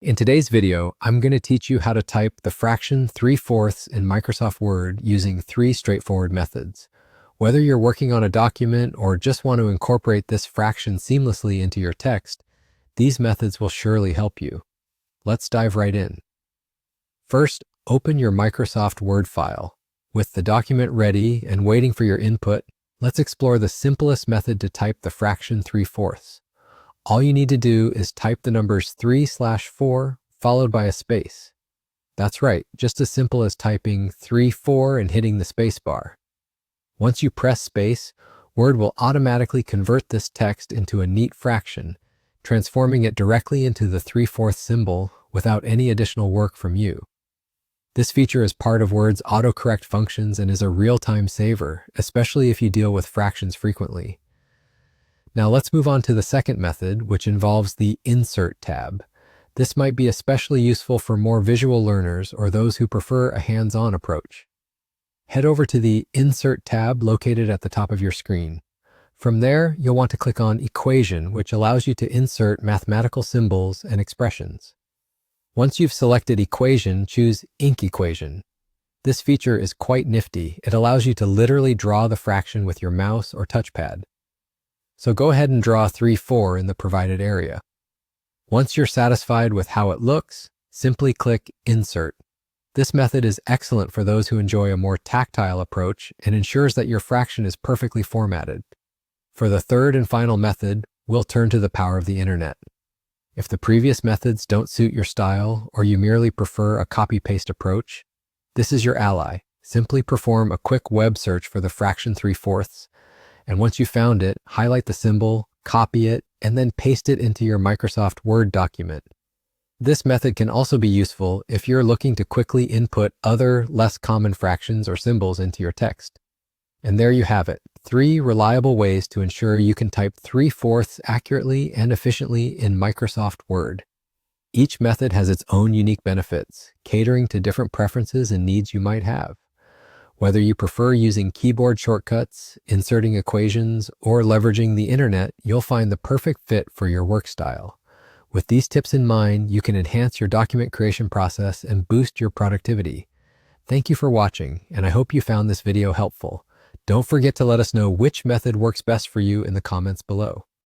In today's video, I'm going to teach you how to type the fraction 3/4 in Microsoft Word using 3 straightforward methods. Whether you're working on a document or just want to incorporate this fraction seamlessly into your text, these methods will surely help you. Let's dive right in. First, open your Microsoft Word file. With the document ready and waiting for your input, let's explore the simplest method to type the fraction 3/4. All you need to do is type the numbers 3/4 followed by a space. That's right, just as simple as typing 3/4 and hitting the space bar. Once you press space, Word will automatically convert this text into a neat fraction, transforming it directly into the 3/4 symbol without any additional work from you. This feature is part of Word's autocorrect functions and is a real-time saver, especially if you deal with fractions frequently. Now let's move on to the second method, which involves the Insert tab. This might be especially useful for more visual learners or those who prefer a hands-on approach. Head over to the Insert tab located at the top of your screen. From there, you'll want to click on Equation, which allows you to insert mathematical symbols and expressions. Once you've selected Equation, choose Ink Equation. This feature is quite nifty. It allows you to literally draw the fraction with your mouse or touchpad. So go ahead and draw 3/4 in the provided area. Once you're satisfied with how it looks, simply click Insert. This method is excellent for those who enjoy a more tactile approach and ensures that your fraction is perfectly formatted. For the third and final method, we'll turn to the power of the internet. If the previous methods don't suit your style or you merely prefer a copy-paste approach, this is your ally. Simply perform a quick web search for the fraction 3/4, and once you found it, highlight the symbol, copy it, and then paste it into your Microsoft Word document. This method can also be useful if you're looking to quickly input other, less common fractions or symbols into your text. And there you have it, 3 reliable ways to ensure you can type 3/4 accurately and efficiently in Microsoft Word. Each method has its own unique benefits, catering to different preferences and needs you might have. Whether you prefer using keyboard shortcuts, inserting equations, or leveraging the internet, you'll find the perfect fit for your work style. With these tips in mind, you can enhance your document creation process and boost your productivity. Thank you for watching, and I hope you found this video helpful. Don't forget to let us know which method works best for you in the comments below.